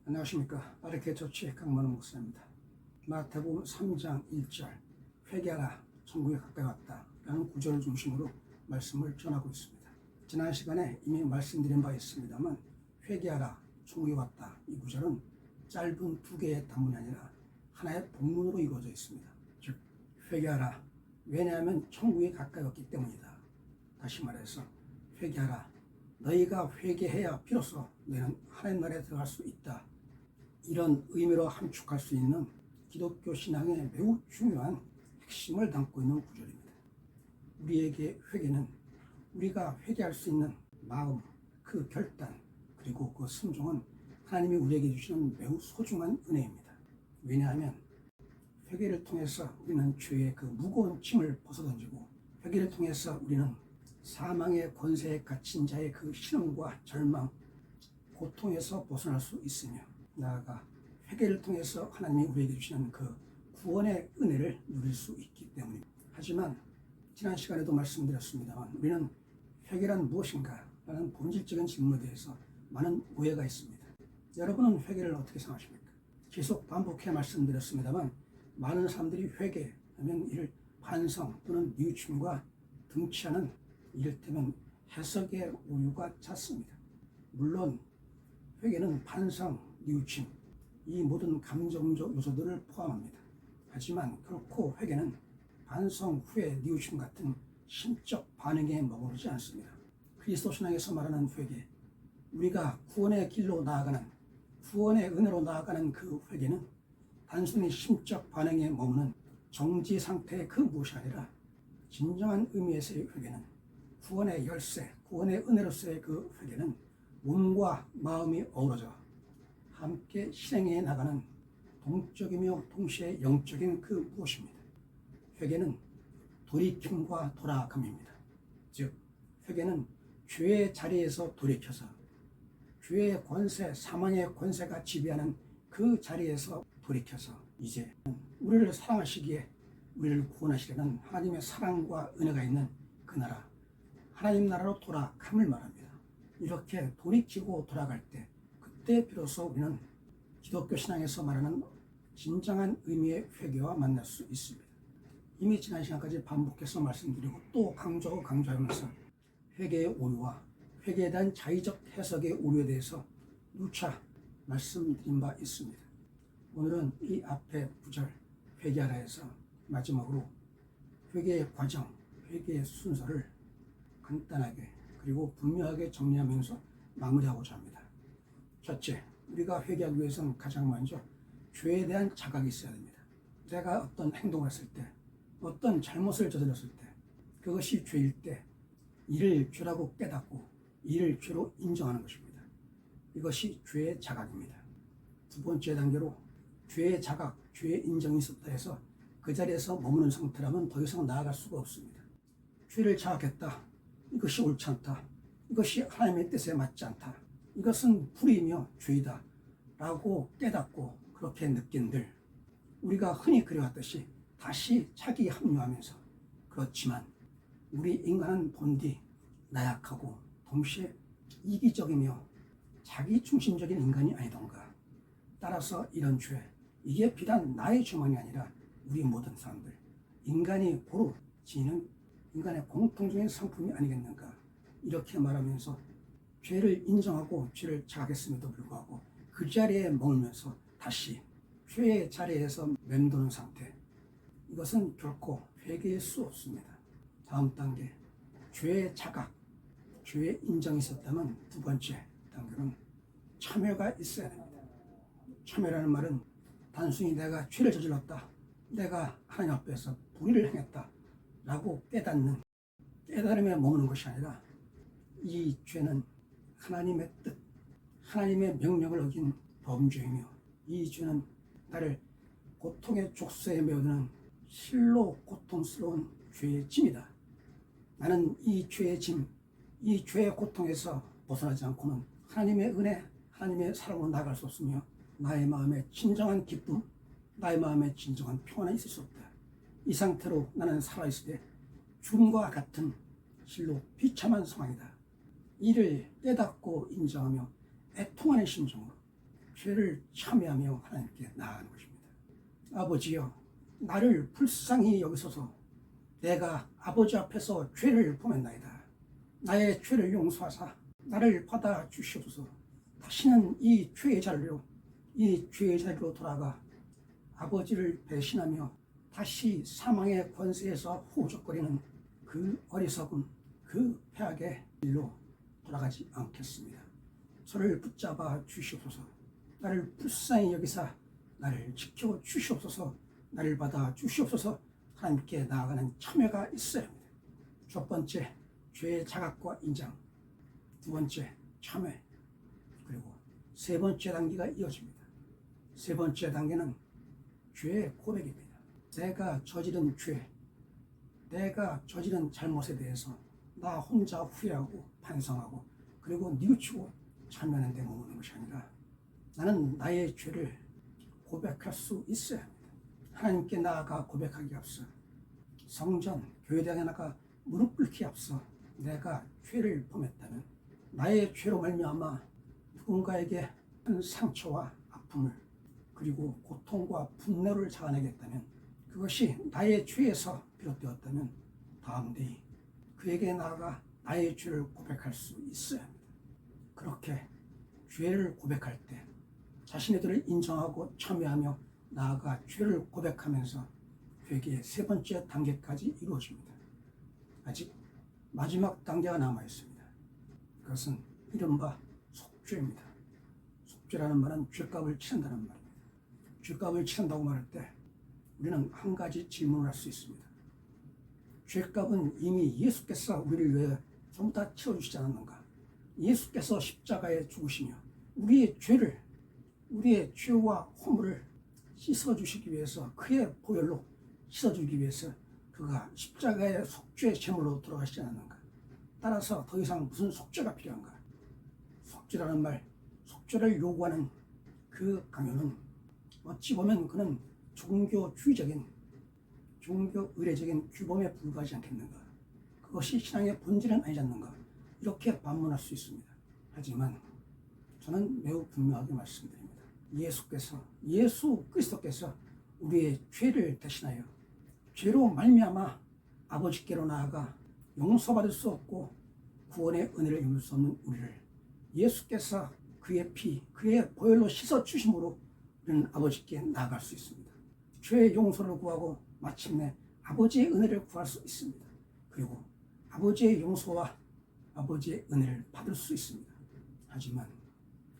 안녕하십니까. 아르케처치 강만우 목사입니다. 마태복음 3장 1절 회개하라 천국에 가까이 왔다 라는 구절을 중심으로 말씀을 전하고 있습니다. 지난 시간에 이미 말씀드린 바 있습니다만 회개하라 천국에 왔다 이 구절은 짧은 두 개의 단문이 아니라 하나의 본문으로 이루어져 있습니다. 즉 회개하라, 왜냐하면 천국에 가까이 왔기 때문이다. 다시 말해서 회개하라, 너희가 회개해야 비로소 너희는 하나님 나라에 들어갈 수 있다. 이런 의미로 함축할 수 있는 기독교 신앙의 매우 중요한 핵심을 담고 있는 구절입니다. 우리에게 회개는 우리가 회개할 수 있는 마음, 그 결단, 그리고 그 순종은 하나님이 우리에게 주시는 매우 소중한 은혜입니다. 왜냐하면 회개를 통해서 우리는 죄의 그 무거운 짐을 벗어던지고, 회개를 통해서 우리는 사망의 권세에 갇힌 자의 그 신음과 절망, 고통에서 벗어날 수 있으며, 나아가 회개를 통해서 하나님이 우리에게 주시는 그 구원의 은혜를 누릴 수 있기 때문입니다. 하지만 지난 시간에도 말씀드렸습니다만 우리는 회개란 무엇인가 라는 본질적인 질문에 대해서 많은 오해가 있습니다. 여러분은 회개를 어떻게 생각하십니까? 계속 반복해 말씀드렸습니다만 많은 사람들이 회개하면 이를 반성 또는 뉘우침과 등치하는 이를테면 해석의 오류가 잦습니다. 물론 회개는 반성, 뉘우침, 이 모든 감정적 요소들을 포함합니다. 하지만 결코 회개는 반성 후에 뉘우침 같은 심적 반응에 머무르지 않습니다. 그리스도 신앙에서 말하는 회개, 우리가 구원의 길로 나아가는, 구원의 은혜로 나아가는 그 회개는 단순히 심적 반응에 머무는 정지 상태의 그 무엇이 아니라 진정한 의미에서의 회개는, 구원의 열쇠, 구원의 은혜로서의 그 회개는 몸과 마음이 어우러져 함께 실행해 나가는 동적이며 동시에 영적인 그 무엇입니다. 회개는 돌이킴과 돌아감입니다. 즉 회개는 죄의 자리에서 돌이켜서 죄의 권세, 사망의 권세가 지배하는 그 자리에서 돌이켜서 이제 우리를 사랑하시기에 우리를 구원하시려는 하나님의 사랑과 은혜가 있는 그 나라, 하나님 나라로 돌아감을 말합니다. 이렇게 돌이키고 돌아갈 때, 그때 비로소 우리는 기독교 신앙에서 말하는 진정한 의미의 회개와 만날 수 있습니다. 이미 지난 시간까지 반복해서 말씀드리고 또 강조하면서 회개의 오류와 회개에 대한 자의적 해석의 오류에 대해서 누차 말씀드린 바 있습니다. 오늘은 이 앞에 구절 회개하라에서 마지막으로 회개의 과정, 회개의 순서를 간단하게 그리고 분명하게 정리하면서 마무리하고자 합니다. 첫째, 우리가 회개하기 위해서는 가장 먼저 죄에 대한 자각이 있어야 됩니다. 내가 어떤 행동을 했을 때, 어떤 잘못을 저질렀을 때, 그것이 죄일 때 이를 죄라고 깨닫고 이를 죄로 인정하는 것입니다. 이것이 죄의 자각입니다. 두 번째 단계로 죄의 자각, 죄의 인정이 있었다 해서 그 자리에서 머무는 상태라면 더 이상 나아갈 수가 없습니다. 죄를 자각했다, 이것이 옳지 않다, 이것이 하나님의 뜻에 맞지 않다, 이것은 불의이며 죄이다 라고 깨닫고 그렇게 느낀들 우리가 흔히 그려왔듯이 다시 자기 합류하면서, 그렇지만 우리 인간은 본디 나약하고 동시에 이기적이며 자기 중심적인 인간이 아니던가. 따라서 이런 죄, 이게 비단 나의 죄만이 아니라 우리 모든 사람들, 인간이 고루 지니는 인간의 공통적인 상품이 아니겠는가. 이렇게 말하면서 죄를 인정하고 죄를 자각했음에도 불구하고 그 자리에 머물면서 다시 죄의 자리에서 맴도는 상태, 이것은 결코 회개일 수 없습니다. 다음 단계, 죄의 자각, 죄의 인정이 있었다면 두 번째 단계는 참회가 있어야 됩니다. 참회라는 말은 단순히 내가 죄를 저질렀다, 내가 하나님 앞에서 불의를 행했다 라고 깨닫는, 깨달음에 머무는 것이 아니라 이 죄는 하나님의 뜻, 하나님의 명령을 어긴 범죄이며 이 죄는 나를 고통의 족쇄에 메어드는 실로 고통스러운 죄의 짐이다. 나는 이 죄의 짐, 이 죄의 고통에서 벗어나지 않고는 하나님의 은혜, 하나님의 사랑으로 나아갈 수 없으며 나의 마음에 진정한 기쁨, 나의 마음에 진정한 평안이 있을 수 없다. 이 상태로 나는 살아있을 때 죽음과 같은 실로 비참한 상황이다. 이를 깨닫고 인정하며 애통하는 심정으로 죄를 참여하며 하나님께 나아가는 것입니다. 아버지여, 나를 불쌍히 여기소서. 내가 아버지 앞에서 죄를 범했나이다. 나의 죄를 용서하사 나를 받아 주시옵소서. 다시는 이 죄의 자리로 돌아가 아버지를 배신하며 다시 사망의 권세에서 호적거리는 그 어리석음, 그 패악의 일로 돌아가지 않겠습니다. 저를 붙잡아 주시옵소서. 나를 불쌍히 여기사 나를 지켜 주시옵소서. 나를 받아 주시옵소서. 하나님께 나아가는 참여가 있어야 합니다. 첫 번째, 죄의 자각과 인정. 두 번째, 참여. 그리고 세 번째 단계가 이어집니다. 세 번째 단계는 죄의 고백입니다. 내가 저지른 죄, 내가 저지른 잘못에 대해서 나 혼자 후회하고 반성하고 그리고 뉘우치고 참여하는 데 머무는 것이 아니라 나는 나의 죄를 고백할 수 있어야 합니다. 하나님께 나아가 고백하기 앞서 성전, 교회당에 나가 무릎 꿇기 앞서 내가 죄를 범했다면 나의 죄로 말미암아 누군가에게 한 상처와 아픔을 그리고 고통과 분노를 자아내겠다면 그것이 나의 죄에서 비롯되었다면 다음 데이 그에게 나아가 나의 죄를 고백할 수 있어야 합니다. 그렇게 죄를 고백할 때 자신의 죄를 인정하고 참여하며 나아가 죄를 고백하면서 회개의 세 번째 단계까지 이루어집니다. 아직 마지막 단계가 남아 있습니다. 그것은 이른바 속죄입니다. 속죄라는 말은 죄값을 치른다는 말입니다. 죄값을 치른다고 말할 때 우리는 한 가지 질문을 할 수 있습니다. 죄값은 이미 예수께서 우리를 위해 전부 다 치러주시지 않았는가? 예수께서 십자가에 죽으시며 우리의 죄와 허물을 씻어주시기 위해서 그의 보혈로 씻어주기 위해서 그가 십자가의 속죄 제물로 돌아가시지 않았는가? 따라서 더 이상 무슨 속죄가 필요한가? 속죄라는 말, 속죄를 요구하는 그 강요는 어찌 보면 그는 종교주의적인 종교 의례적인 규범에 불과하지 않겠는가? 그것이 신앙의 본질은 아니지 않는가? 이렇게 반문할 수 있습니다. 하지만 저는 매우 분명하게 말씀드립니다. 예수 그리스도께서 우리의 죄를 대신하여 죄로 말미암아 아버지께로 나아가 용서받을 수 없고 구원의 은혜를 입을 수 없는 우리를 예수께서 그의 피, 그의 보혈로 씻어 주심으로 우리는 아버지께 나아갈 수 있습니다. 죄의 용서를 구하고 마침내 아버지의 은혜를 구할 수 있습니다. 그리고 아버지의 용서와 아버지의 은혜를 받을 수 있습니다. 하지만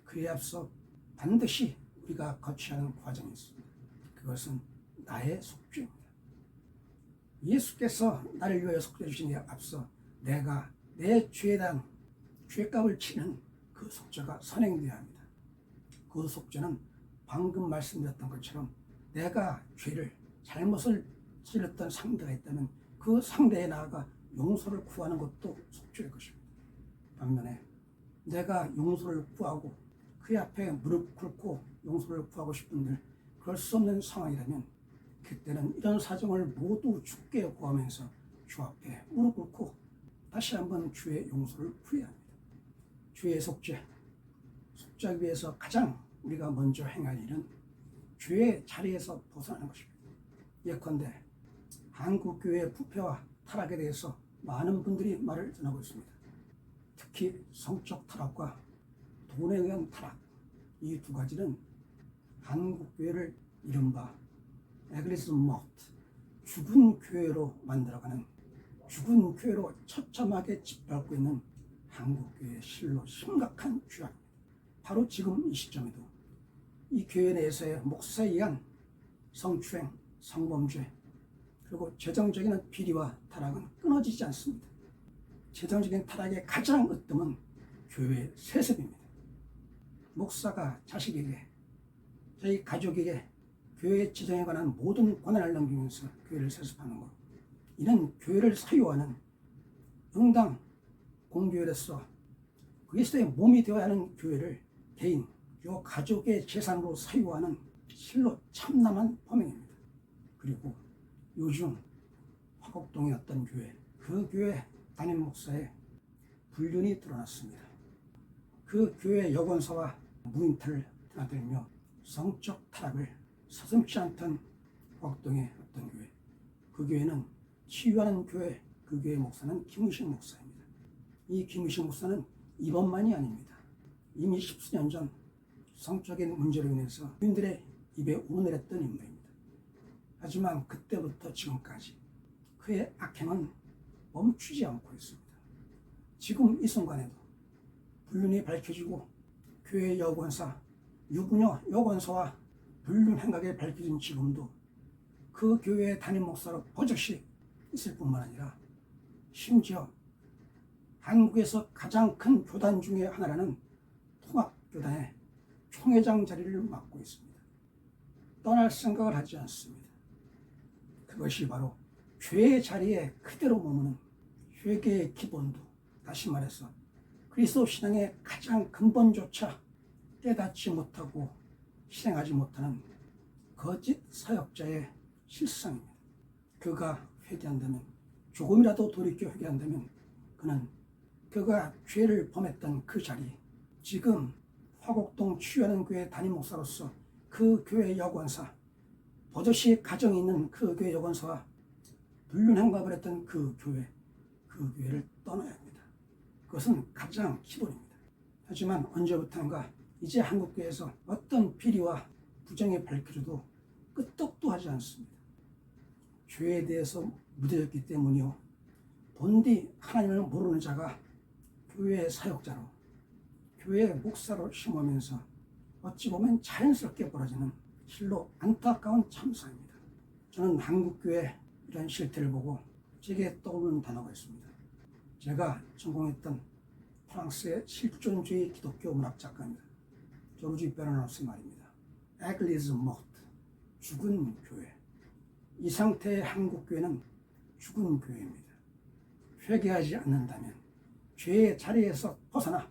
그에 앞서 반드시 우리가 거쳐야 하는 과정이 있습니다. 그것은 나의 속죄입니다. 예수께서 나를 위하여 속죄해 주신 데 앞서 내가 내 죄에 대한 죄값을 치는 그 속죄가 선행되어야 합니다. 그 속죄는 방금 말씀드렸던 것처럼 내가 잘못을 저질렀던 상대가 있다면 그 상대에 나아가 용서를 구하는 것도 속죄일 것입니다. 반면에 내가 용서를 구하고 그 앞에 무릎 꿇고 용서를 구하고 싶은들 그럴 수 없는 상황이라면 그때는 이런 사정을 모두 주께 구하면서 주 앞에 무릎 꿇고 다시 한번 주의 용서를 구해야 합니다. 주의 속죄하기 위해서 가장 우리가 먼저 행할 일은 죄의 자리에서 벗어나는 것입니다. 예컨대 한국교회의 부패와 타락에 대해서 많은 분들이 말을 전하고 있습니다. 특히 성적 타락과 돈에 의한 타락, 이 두 가지는 한국교회를 이른바 에글리스 모트, 죽은 교회로 만들어가는, 죽은 교회로 처참하게 짓밟고 있는 한국교회의 실로 심각한 죄악입니다. 바로 지금 이 시점에도 이 교회 내에서의 목사에 의한 성추행, 성범죄, 그리고 재정적인 비리와 타락은 끊어지지 않습니다. 재정적인 타락의 가장 으뜸은 교회의 세습입니다. 목사가 자식에게, 자기 가족에게 교회의 재정에 관한 모든 권한을 넘기면서 교회를 세습하는 것, 이는 교회를 사유하는 응당 공교회로서 그리스도의 몸이 되어야 하는 교회를 개인, 요 가족의 재산으로 사유하는 실로 참남한 범행입니다. 그리고 요즘 화곡동의 어떤 교회, 그 교회 담임 목사의 불륜이 드러났습니다. 그 교회 여권사와 무인타를 나들며 성적 타락을 서슴지 않던 화곡동의 어떤 교회, 그 교회는 치유하는 교회, 그 교회 목사는 김의식 목사입니다. 이 김의식 목사는 이번만이 아닙니다. 이미 십수년 전 성적인 문제로 인해서 교인들의 입에 오르내렸던 인물입니다. 하지만 그때부터 지금까지 그의 악행은 멈추지 않고 있습니다. 지금 이 순간에도 불륜이 밝혀지고 교회 여권사, 유부녀 여권사와 불륜 행각이 밝혀진 지금도 그 교회의 담임 목사로 버젓이 있을 뿐만 아니라 심지어 한국에서 가장 큰 교단 중에 하나라는 통합교단의 총회장 자리를 맡고 있습니다. 떠날 생각을 하지 않습니다. 그것이 바로 죄의 자리에 그대로 머무는 회개의 기본도, 다시 말해서 그리스도 신앙의 가장 근본조차 깨닫지 못하고 실행하지 못하는 거짓 사역자의 실상입니다. 그가 회개한다면, 조금이라도 돌이켜 회개한다면 그는 그가 죄를 범했던 그 자리, 지금 화곡동 치유하는 교회 담임 목사로서 그 교회 여권사, 버젓이 가정이 있는 그 교회 여권사와 불륜 행각을 했던 그 교회를 떠나야 합니다. 그것은 가장 기본입니다. 하지만 언제부턴가 이제 한국교회에서 어떤 비리와 부정이 밝혀져도 끄떡도 하지 않습니다. 죄에 대해서 무뎌졌기 때문이요, 본디 하나님을 모르는 자가 교회의 사역자로, 교회의 목사로 심으면서 어찌 보면 자연스럽게 벌어지는 실로 안타까운 참사입니다. 저는 한국교회 이런 실태를 보고 제게 떠오르는 단어가 있습니다. 제가 전공했던 프랑스의 실존주의 기독교 문학 작가입니다. 조르지 베르나르스의 말입니다. 에글리즈 모트, 죽은 교회. 이 상태의 한국교회는 죽은 교회입니다. 회개하지 않는다면, 죄의 자리에서 벗어나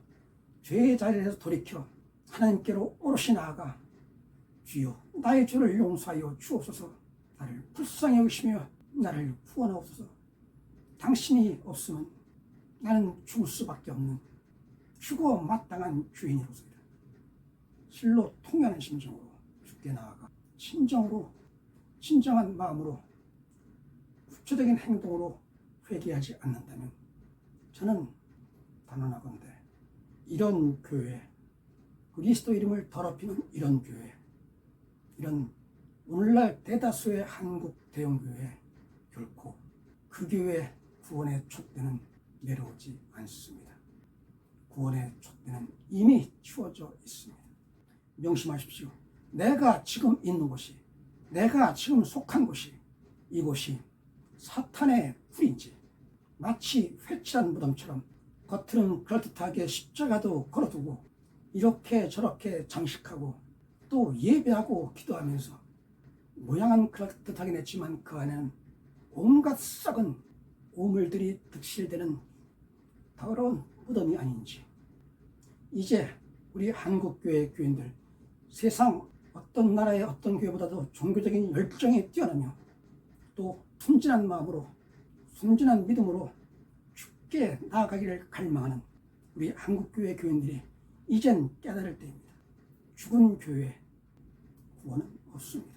죄의 자리에서 돌이켜 하나님께로 오롯이 나아가 주여 나의 죄를 용서하여 주옵소서, 나를 불쌍히 여기시며 나를 구원하옵소서, 당신이 없으면 나는 죽을 수밖에 없는 죽어 마땅한 죄인이로소이다. 실로 통하는 심정으로 죽게 나아가 진정한 마음으로 구체적인 행동으로 회개하지 않는다면, 저는 단언하건대 이런 교회, 그리스도 이름을 더럽히는 이런 교회, 이런 오늘날 대다수의 한국 대형교회, 결코 그 교회 구원의 촛대는 내려오지 않습니다. 구원의 촛대는 이미 치워져 있습니다. 명심하십시오. 내가 지금 있는 곳이, 내가 지금 속한 곳이, 이곳이 사탄의 굴인지, 마치 회칠한 무덤처럼 겉으로는 그럴듯하게 십자가도 걸어두고 이렇게 저렇게 장식하고 또 예배하고 기도하면서 모양은 그럴듯하긴 했지만 그 안에는 온갖 썩은 오물들이 득실되는 더러운 무덤이 아닌지, 이제 우리 한국교회 교인들, 세상 어떤 나라의 어떤 교회보다도 종교적인 열정에 뛰어나며 또 순진한 마음으로, 순진한 믿음으로 죽게 나아가기를 갈망하는 우리 한국교회 교인들이 이젠 깨달을 때입니다. 죽은 교회 구원은 없습니다.